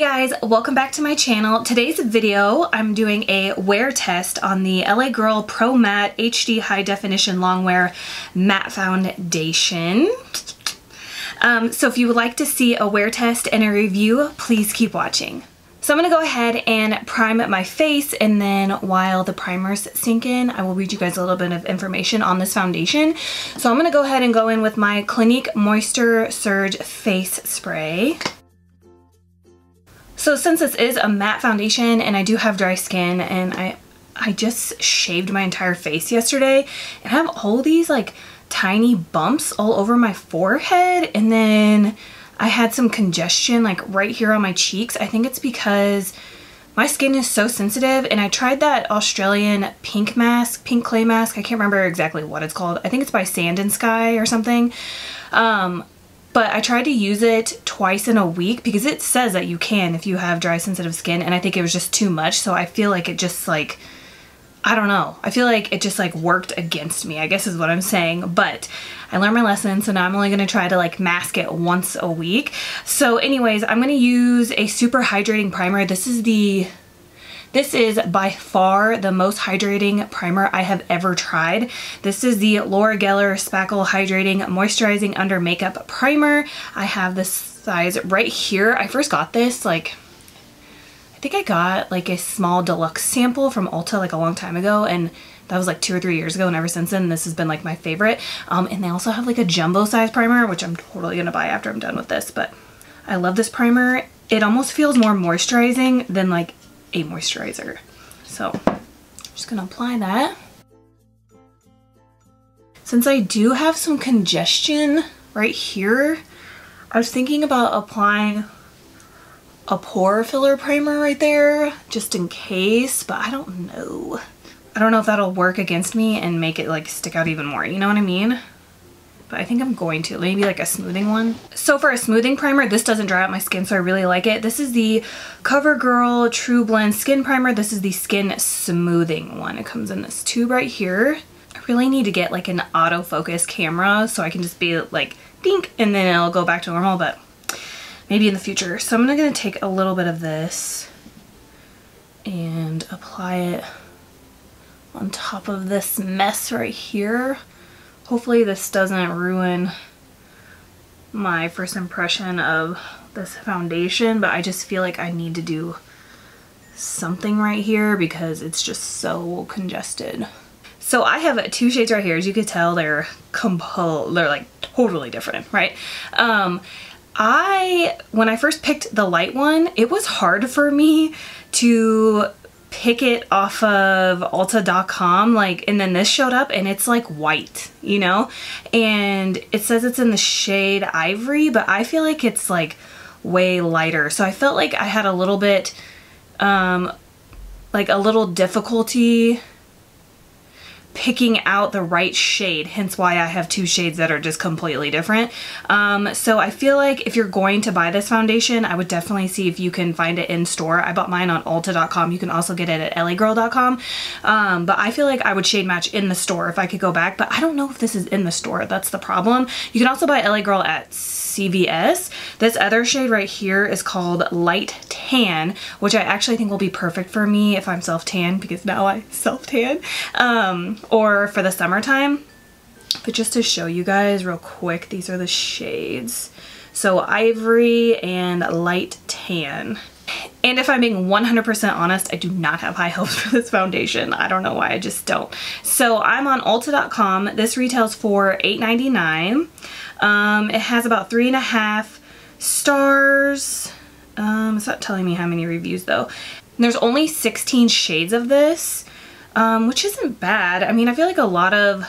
Hey guys, welcome back to my channel. Today's video, I'm doing a wear test on the LA Girl Pro Matte HD High Definition Longwear Matte Foundation. So if you would like to see a wear test and a review, please keep watching. So I'm going to go ahead and prime my face, and then while the primers sink in, I will read you guys a little bit of information on this foundation. So I'm going to go ahead and go in with my Clinique Moisture Surge Face Spray. So since this is a matte foundation and I do have dry skin, and I just shaved my entire face yesterday, and I have all these like tiny bumps all over my forehead, and then I had some congestion like right here on my cheeks. I think it's because my skin is so sensitive, and I tried that Australian pink clay mask. I can't remember exactly what it's called. I think it's by Sand and Sky or something. But I tried to use it twice in a week because it says that you can if you have dry sensitive skin, and I think it was just too much. So I feel like it just like, I don't know. I feel like it just like worked against me, I guess is what I'm saying. But I learned my lesson, so now I'm only going to try to like mask it once a week. So anyways, I'm going to use a super hydrating primer. This is by far the most hydrating primer I have ever tried. This is the Laura Geller Spackle Hydrating Moisturizing Under Makeup Primer. I have this size right here. I first got this like, I think I got like a small deluxe sample from Ulta like a long time ago, and that was like 2 or 3 years ago, and ever since then this has been like my favorite. And they also have like a jumbo size primer, which I'm totally gonna buy after I'm done with this, but I love this primer. It almost feels more moisturizing than like a moisturizer. So I'm just gonna apply that. Since I do have some congestion right here, I was thinking about applying a pore filler primer right there just in case, but I don't know. I don't know if that'll work against me and make it like stick out even more, you know what I mean? But I think I'm going to, maybe like a smoothing one. So for a smoothing primer, this doesn't dry out my skin, so I really like it. This is the Covergirl True Blend Skin Primer. This is the skin smoothing one. It comes in this tube right here. I really need to get like an autofocus camera so I can just be like, dink, and then it'll go back to normal, but maybe in the future. So I'm gonna take a little bit of this and apply it on top of this mess right here. Hopefully this doesn't ruin my first impression of this foundation, but I just feel like I need to do something right here because it's just so congested. So I have 2 shades right here. As you can tell, they're like totally different, right? When I first picked the light one, it was hard for me to pick it off of Ulta.com, like, and then this showed up and it's like white, you know, and it says it's in the shade Ivory, but I feel like it's like way lighter. So I felt like I had a little bit like a little difficulty picking out the right shade, hence why I have 2 shades that are just completely different. So I feel like if you're going to buy this foundation, I would definitely see if you can find it in store. I bought mine on Ulta.com. You can also get it at LAgirl.com. But I feel like I would shade match in the store if I could go back, but I don't know if this is in the store. That's the problem. You can also buy LA Girl at CVS. This other shade right here is called Light Tan, which I actually think will be perfect for me if I'm self-tan, because now I self-tan, or for the summertime. But just to show you guys real quick, these are the shades. So Ivory and Light Tan. And if I'm being 100% honest, I do not have high hopes for this foundation. I don't know why, I just don't. So I'm on Ulta.com. This retails for $8.99. It has about 3.5 stars. It's not telling me how many reviews though. And there's only 16 shades of this, which isn't bad. I mean, I feel like a lot of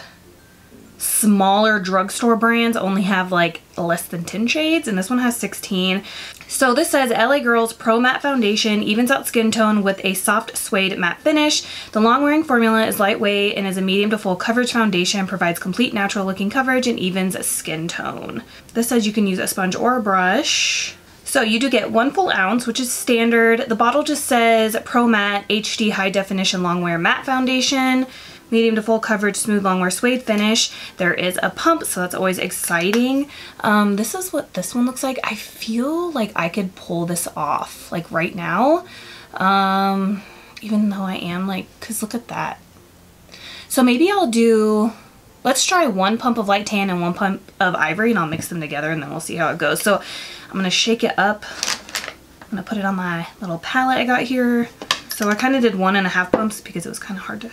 smaller drugstore brands only have like less than 10 shades, and this one has 16. So this says LA Girl's Pro Matte Foundation evens out skin tone with a soft suede matte finish. The long wearing formula is lightweight and is a medium to full coverage foundation, provides complete natural looking coverage and evens skin tone. This says you can use a sponge or a brush. So you do get 1 full ounce, which is standard. The bottle just says Pro Matte HD High Definition Longwear Matte Foundation. medium to full coverage, smooth longwear suede finish. There is a pump, so that's always exciting. This is what this one looks like. I feel like I could pull this off like right now, even though I am like, cause look at that. So maybe I'll do, let's try one pump of light tan and one pump of ivory, and I'll mix them together and then we'll see how it goes. So I'm gonna shake it up. I'm gonna put it on my little palette I got here. So I kind of did 1.5 pumps because it was kind of hard to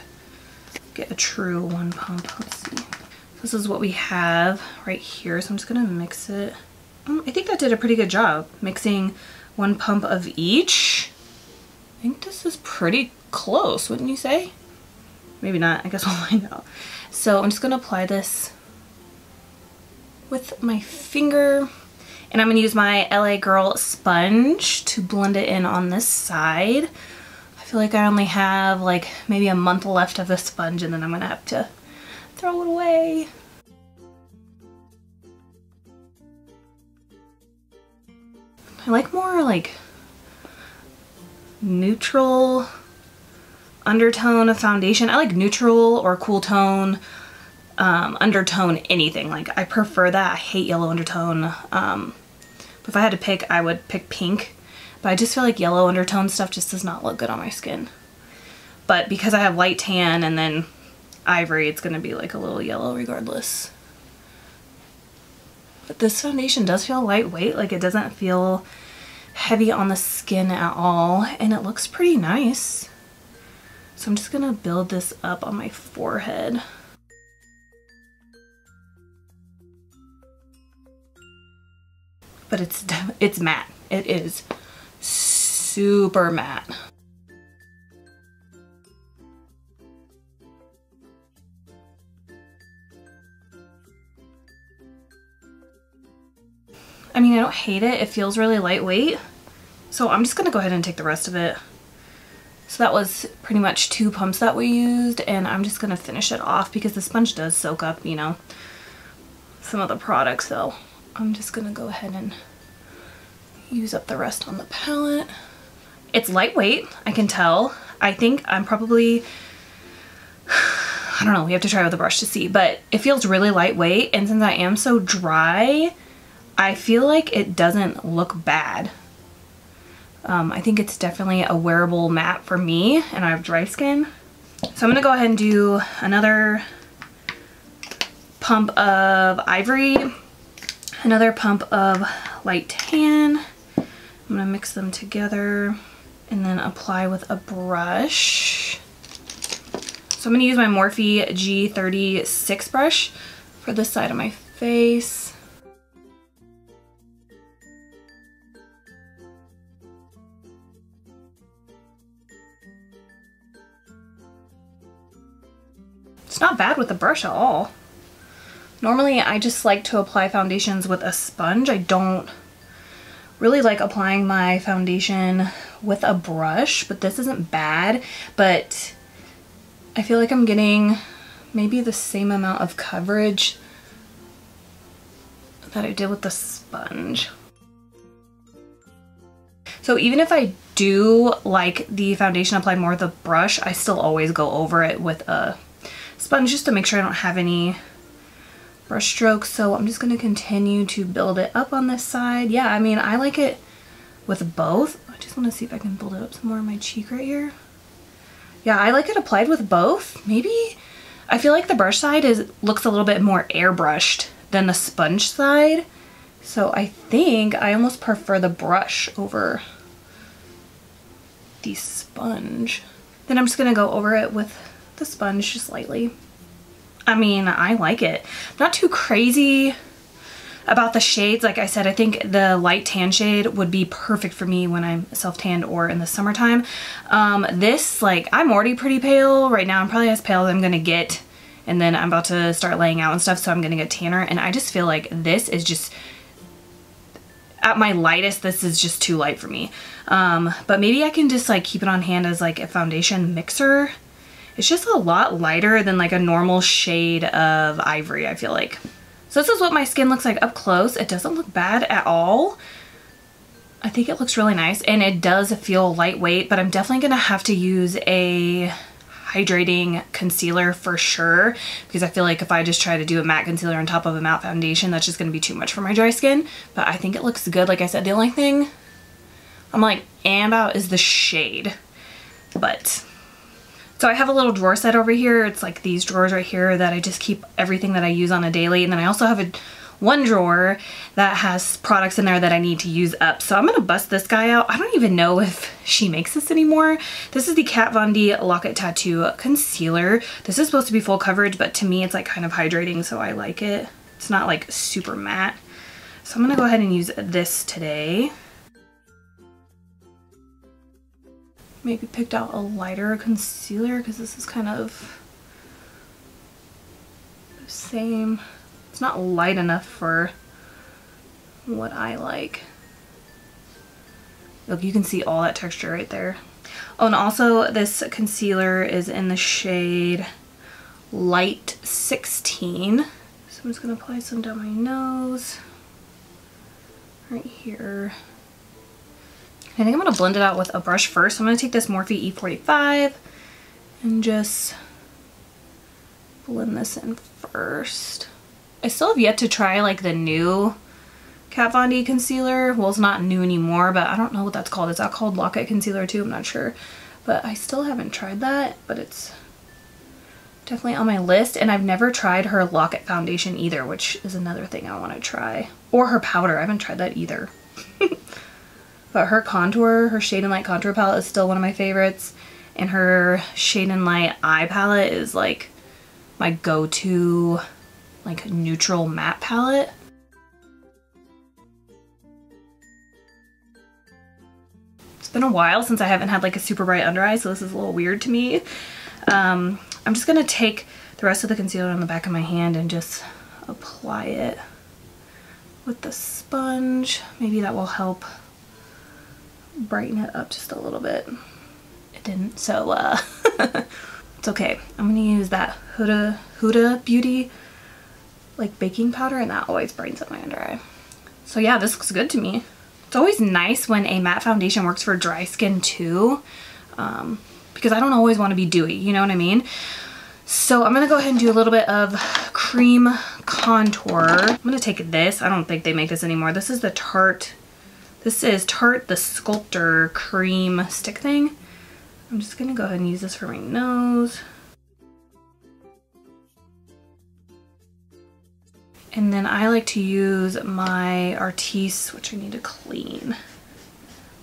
get a true one pump. Let's see. This is what we have right here. So I'm just gonna mix it. I think that did a pretty good job mixing one pump of each. I think this is pretty close, wouldn't you say? Maybe not, I guess we'll find out. So I'm just gonna apply this with my finger, and I'm gonna use my LA Girl sponge to blend it in on this side. I feel like I only have like maybe a month left of the sponge, and then I'm gonna have to throw it away. I like more like neutral undertone of foundation. I like neutral or cool tone, undertone, anything. Like I prefer that. I hate yellow undertone. But if I had to pick, I would pick pink. But I just feel like yellow undertone stuff just does not look good on my skin. But because I have light tan and then ivory, it's gonna be like a little yellow regardless. But this foundation does feel lightweight. Like it doesn't feel heavy on the skin at all. And it looks pretty nice. So I'm just gonna build this up on my forehead. But it's matte. It is super matte. I mean, I don't hate it. It feels really lightweight. So I'm just gonna go ahead and take the rest of it. So that was pretty much 2 pumps that we used, and I'm just gonna finish it off because the sponge does soak up, you know, some of the product. So I'm just gonna go ahead and use up the rest on the palette. It's lightweight, I can tell. I think I'm probably, I don't know, we have to try with a brush to see, but it feels really lightweight, and since I am so dry, I feel like it doesn't look bad. I think it's definitely a wearable matte for me, and I have dry skin. So I'm gonna go ahead and do another pump of ivory, another pump of light tan. I'm gonna mix them together and then apply with a brush. So I'm gonna use my Morphe G36 brush for this side of my face. It's not bad with the brush at all. Normally I just like to apply foundations with a sponge. I don't really like applying my foundation with a brush, but this isn't bad. But I feel like I'm getting maybe the same amount of coverage that I did with the sponge. So even if I do like the foundation applied more with a brush, I still always go over it with a sponge just to make sure I don't have any brush strokes. So I'm just going to continue to build it up on this side. Yeah, I mean, I like it with both. I just want to see if I can build it up some more on my cheek right here. Yeah, I like it applied with both. Maybe I feel like the brush side looks a little bit more airbrushed than the sponge side. So I think I almost prefer the brush over the sponge. Then I'm just going to go over it with the sponge just lightly. I mean, I like it. Not too crazy about the shades. Like I said, I think the light tan shade would be perfect for me when I'm self-tanned or in the summertime. This, like, I'm already pretty pale right now. I'm probably as pale as I'm gonna get, and then I'm about to start laying out and stuff, so I'm gonna get tanner, and I just feel like this is just, at my lightest, this is just too light for me. But maybe I can just like keep it on hand as like a foundation mixer. It's just a lot lighter than like a normal shade of ivory, I feel like. So this is what my skin looks like up close. It doesn't look bad at all. I think it looks really nice, and it does feel lightweight, but I'm definitely gonna have to use a hydrating concealer for sure, because I feel like if I just try to do a matte concealer on top of a matte foundation, that's just going to be too much for my dry skin. But I think it looks good. Like I said, the only thing I'm like about is the shade. But so I have a little drawer set over here. It's like these drawers right here that I just keep everything that I use on a daily. And then I also have one drawer that has products in there that I need to use up. So I'm gonna bust this guy out. I don't even know if she makes this anymore. This is the Kat Von D Lock It Tattoo Concealer. This is supposed to be full coverage, but to me it's like kind of hydrating, so I like it. It's not like super matte. So I'm gonna go ahead and use this today. Maybe picked out a lighter concealer because this is kind of the same. It's not light enough for what I like. Look, you can see all that texture right there. Oh, and also this concealer is in the shade Light 16. So I'm just gonna apply some down my nose, right here. I think I'm gonna blend it out with a brush first. I'm gonna take this Morphe E45 and just blend this in first. I still have yet to try like the new Kat Von D concealer. Well, it's not new anymore, but I don't know what that's called. Is that called Lock It Concealer too? I'm not sure. But I still haven't tried that, but it's definitely on my list. And I've never tried her Lock It foundation either, which is another thing I want to try. Or her powder. I haven't tried that either. But her contour, her Shade and Light contour palette is still one of my favorites. And her Shade and Light eye palette is like my go-to like neutral matte palette. It's been a while since I haven't had like a super bright under eye, so this is a little weird to me. I'm just gonna take the rest of the concealer on the back of my hand and just apply it with the sponge. Maybe that will help brighten it up just a little bit. It didn't, so it's okay. I'm gonna use that Huda Beauty like baking powder, and that always brightens up my under eye. So yeah, this looks good to me. It's always nice when a matte foundation works for dry skin too, because I don't always want to be dewy, you know what I mean? So I'm gonna go ahead and do a little bit of cream contour. I'm gonna take this. I don't think they make this anymore. This is the Tarte. This is Tarte The Sculptor cream stick thing. I'm just gonna go ahead and use this for my nose. And then I like to use my Artiste, which I need to clean,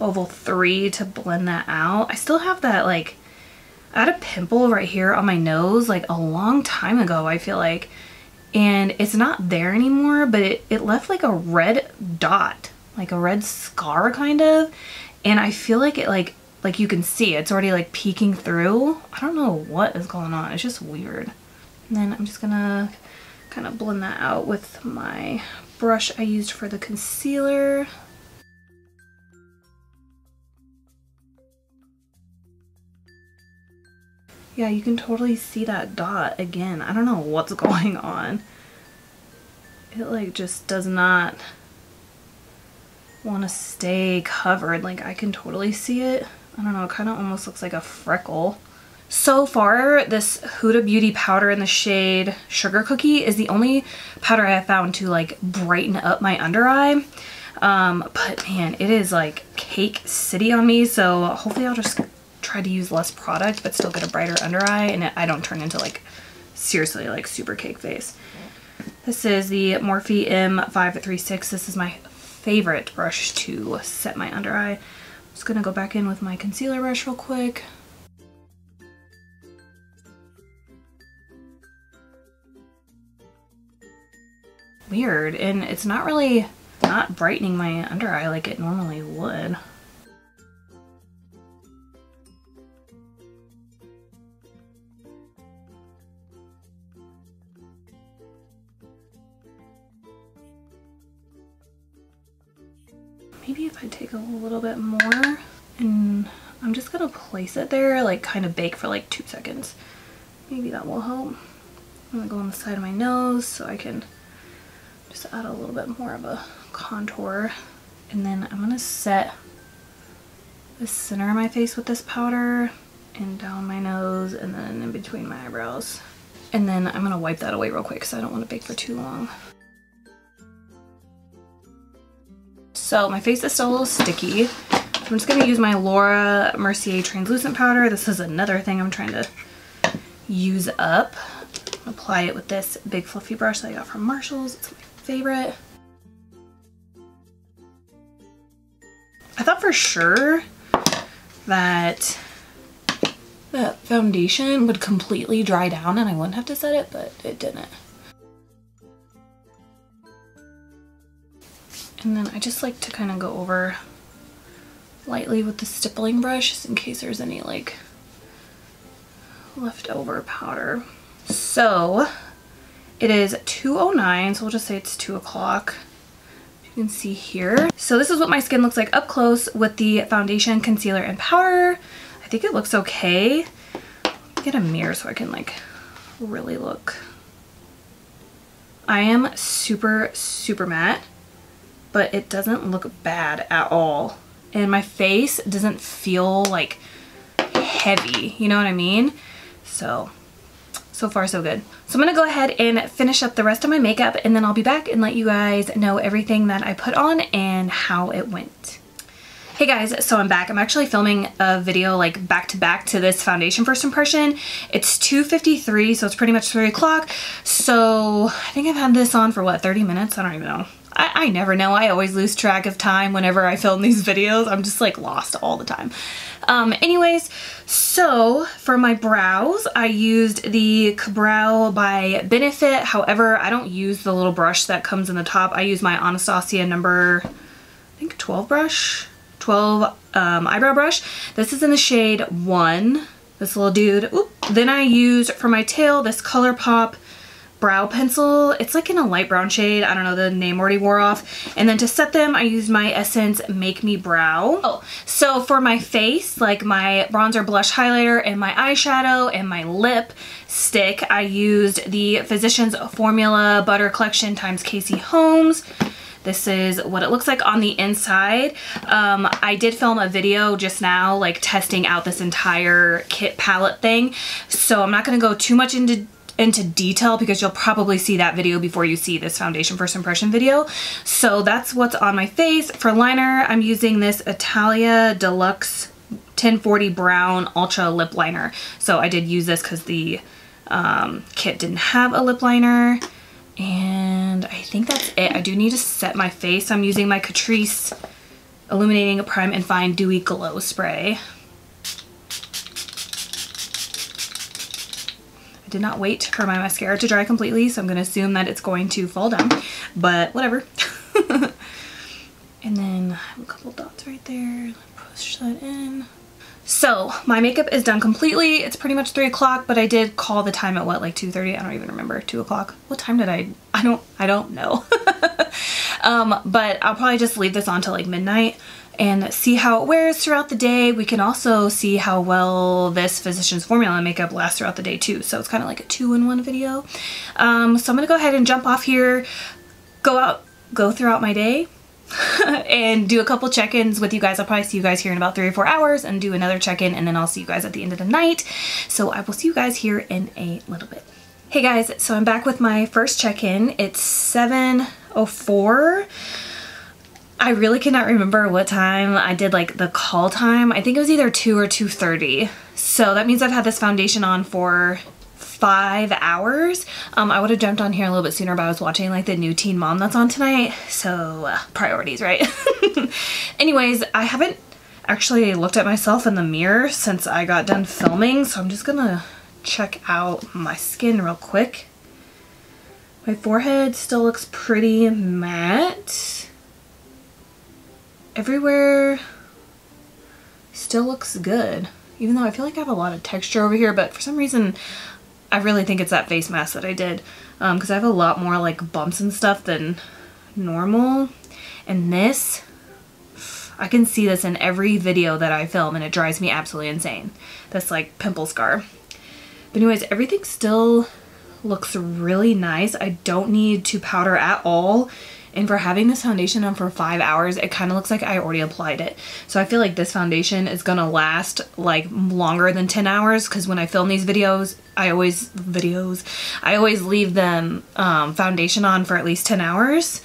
Oval 3 to blend that out. I still have that, like, I had a pimple right here on my nose like a long time ago, I feel like. And it's not there anymore, but it left like a red dot, like a red scar kind of. And I feel like it like you can see it's already like peeking through. I don't know what is going on. It's just weird. And then I'm just gonna kind of blend that out with my brush I used for the concealer. Yeah, you can totally see that dot again. I don't know what's going on. It like just does not want to stay covered. Like I can totally see it. I don't know, it kind of almost looks like a freckle. So far, this Huda Beauty powder in the shade Sugar Cookie is the only powder I have found to like brighten up my under eye. But man, it is like cake city on me. So hopefully I'll just try to use less product, but still get a brighter under eye and I don't turn into like seriously like super cake face. This is the Morphe M536. This is my favorite brush to set my under eye. I'm just gonna go back in with my concealer brush real quick. Weird, and it's not really not brightening my under eye like it normally would. Maybe if I take a little bit more and I'm just gonna place it there, like kind of bake for like 2 seconds. Maybe that will help. I'm gonna go on the side of my nose so I can just add a little bit more of a contour. And then I'm gonna set the center of my face with this powder. and down my nose and then in between my eyebrows. And then I'm gonna wipe that away real quick because I don't want to bake for too long. So my face is still a little sticky. I'm just gonna use my Laura Mercier translucent powder. This is another thing I'm trying to use up. Apply it with this big fluffy brush that I got from Marshall's. It's my favorite. I thought for sure that foundation would completely dry down and I wouldn't have to set it, but it didn't. And then I just like to kind of go over lightly with the stippling brush just in case there's any like leftover powder. So it is 2:09, so we'll just say it's 2 o'clock. You can see here. So this is what my skin looks like up close with the foundation, concealer, and powder. I think it looks okay. Get a mirror so I can like really look. I am super, super matte, but it doesn't look bad at all. And my face doesn't feel like heavy, you know what I mean? So far so good. So I'm gonna go ahead and finish up the rest of my makeup and then I'll be back and let you guys know everything that I put on and how it went. Hey guys, so I'm back. I'm actually filming a video like back to back to this foundation first impression. It's 2:53, so it's pretty much 3 o'clock. So I think I've had this on for what, 30 minutes? I don't even know. I never know. I always lose track of time whenever I film these videos. I'm just like lost all the time. Anyways, so for my brows, I used the Kabrow by Benefit. However, I don't use the little brush that comes in the top. I use my Anastasia number, I think 12 brush, 12 eyebrow brush. This is in the shade 1, this little dude. Oop. Then I used for my tail this Colourpop brow pencil. It's like in a light brown shade. I don't know, the name already wore off. And then to set them, I used my Essence Make Me Brow. Oh, so for my face, like my bronzer, blush, highlighter, and my eyeshadow, and my lip stick, I used the Physicians Formula Butter Collection times Casey Holmes. This is what it looks like on the inside. I did film a video just now, like testing out this entire kit palette thing. So I'm not gonna go too much into detail because you'll probably see that video before you see this foundation first impression video. So that's what's on my face. For liner, I'm using this Italia Deluxe 1040 Brown Ultra Lip Liner. So I did use this because the kit didn't have a lip liner. And I think that's it. I do need to set my face. I'm using my Catrice Illuminating Prime and Fine Dewy Glow Spray. I did not wait for my mascara to dry completely, so I'm going to assume that it's going to fall down, but whatever. And then I have a couple dots right there. Push that in. So my makeup is done completely. It's pretty much 3 o'clock, but I did call the time at what, like 2:30? I don't even remember. 2 o'clock? What time did I don't know. But I'll probably just leave this on till like midnight and see how it wears throughout the day. We can also see how well this Physicians Formula makeup lasts throughout the day too. So it's kind of like a 2-in-1 video. So I'm gonna go ahead and jump off here, go throughout my day and do a couple check-ins with you guys. I'll probably see you guys here in about 3 or 4 hours and do another check-in, and then I'll see you guys at the end of the night. So I will see you guys here in a little bit. Hey guys, so I'm back with my first check-in. It's 7:04. I really cannot remember what time I did like the call time. I think it was either 2 or 2:30. So that means I've had this foundation on for 5 hours. I would have jumped on here a little bit sooner, but I was watching like the new Teen Mom that's on tonight. So priorities, right? Anyways, I haven't actually looked at myself in the mirror since I got done filming. So I'm just gonna check out my skin real quick. My forehead still looks pretty matte. Everywhere still looks good, even though I feel like I have a lot of texture over here, but for some reason I really think it's that face mask that I did, because I have a lot more like bumps and stuff than normal. And this, I can see this in every video that I film and it drives me absolutely insane, this like pimple scar. But anyways, everything still looks really nice. I don't need to powder at all And for having this foundation on for 5 hours, it kind of looks like I already applied it. So I feel like this foundation is gonna last like longer than 10 hours because when I film these videos, I always leave them foundation on for at least 10 hours.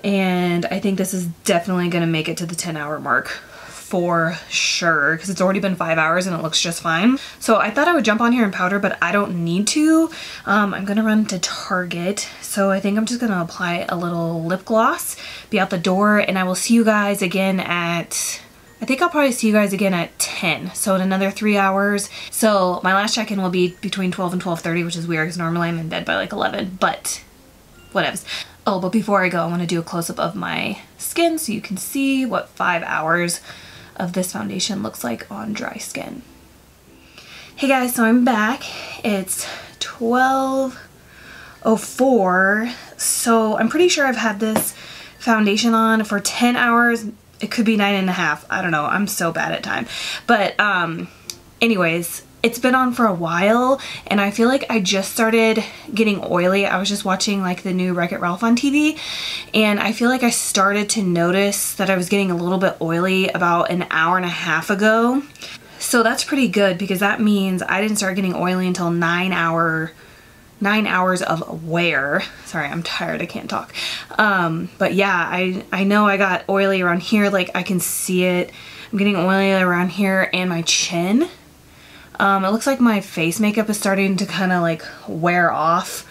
And I think this is definitely gonna make it to the 10-hour mark for sure because it's already been 5 hours and it looks just fine. So I thought I would jump on here and powder, but I don't need to. I'm gonna run to Target. So I think I'm just gonna apply a little lip gloss, be out the door, and I will see you guys again at, I think I'll probably see you guys again at 10. So in another 3 hours. So my last check-in will be between 12 and 12:30, which is weird because normally I'm in bed by like 11, but whatevs. Oh, but before I go, I want to do a close-up of my skin so you can see what 5 hours of this foundation looks like on dry skin. Hey guys, so I'm back. It's 12:04. So I'm pretty sure I've had this foundation on for 10 hours. It could be 9.5. I don't know. I'm so bad at time. But anyways, it's been on for a while and I feel like I just started getting oily. I was just watching like the new Wreck-It Ralph on TV and I feel like I started to notice that I was getting a little bit oily about an hour and a half ago. So that's pretty good because that means I didn't start getting oily until 9 hours of wear. Sorry, I'm tired, I can't talk. But yeah, I know I got oily around here, like I can see it. I'm getting oily around here and my chin. It looks like my face makeup is starting to kind of like wear off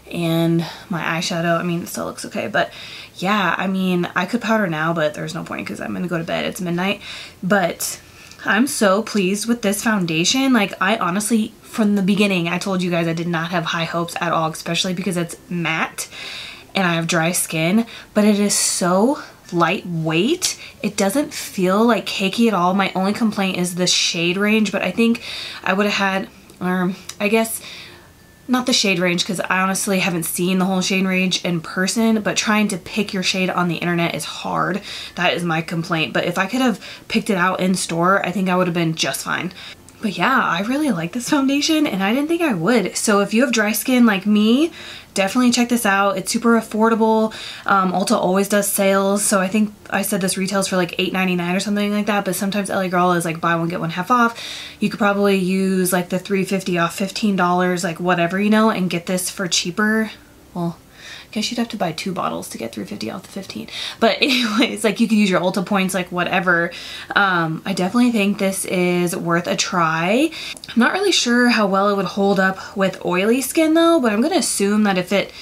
and my eyeshadow, I mean, it still looks okay, but yeah, I mean, I could powder now, but there's no point because I'm gonna go to bed. It's midnight, but I'm so pleased with this foundation. Like I honestly, from the beginning, I told you guys I did not have high hopes at all, especially because it's matte and I have dry skin, but it is so lightweight. It doesn't feel like cakey at all. My only complaint is the shade range, but I think I would have had, or I guess not the shade range because I honestly haven't seen the whole shade range in person, but trying to pick your shade on the internet is hard. That is my complaint. But if I could have picked it out in store, I think I would have been just fine. But yeah, I really like this foundation and I didn't think I would. So if you have dry skin like me, definitely check this out. It's super affordable. Ulta always does sales. So I think I said this retails for like $8.99 or something like that. But sometimes LA Girl is like buy one, get one half off. You could probably use like the $3.50 off $15, like whatever, you know, and get this for cheaper. Well, I guess you'd have to buy 2 bottles to get $3.50 off the 15. But anyways, like you could use your Ulta points, like whatever. I definitely think this is worth a try. I'm not really sure how well it would hold up with oily skin though, but I'm gonna assume that if it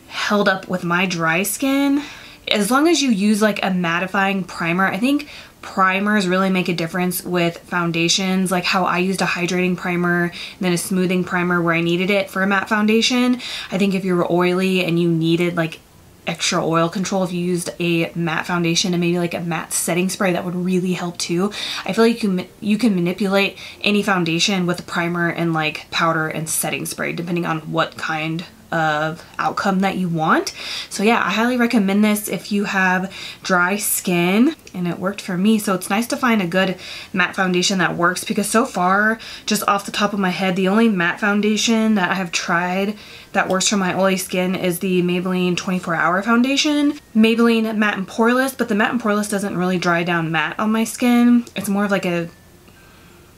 held up with my dry skin, as long as you use like a mattifying primer, I think primers really make a difference with foundations, like how I used a hydrating primer and then a smoothing primer where I needed it for a matte foundation. I think if you were oily and you needed like extra oil control, if you used a matte foundation and maybe like a matte setting spray, that would really help too. I feel like you can manipulate any foundation with a primer and like powder and setting spray depending on what kind of outcome that you want. So yeah, I highly recommend this if you have dry skin, and it worked for me. So it's nice to find a good matte foundation that works because so far, just off the top of my head, the only matte foundation that I have tried that works for my oily skin is the Maybelline 24-Hour Foundation. Maybelline Matte and Poreless, but the Matte and Poreless doesn't really dry down matte on my skin. It's more of like a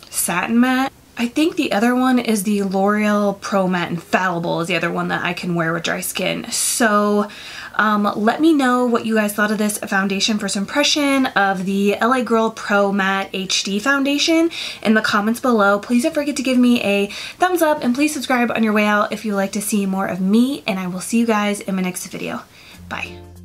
satin matte. I think the other one is the L'Oreal Pro Matte Infallible is the other one that I can wear with dry skin. So let me know what you guys thought of this foundation first impression of the LA Girl Pro Matte HD foundation in the comments below. Please don't forget to give me a thumbs up and please subscribe on your way out if you would like to see more of me, and I will see you guys in my next video. Bye.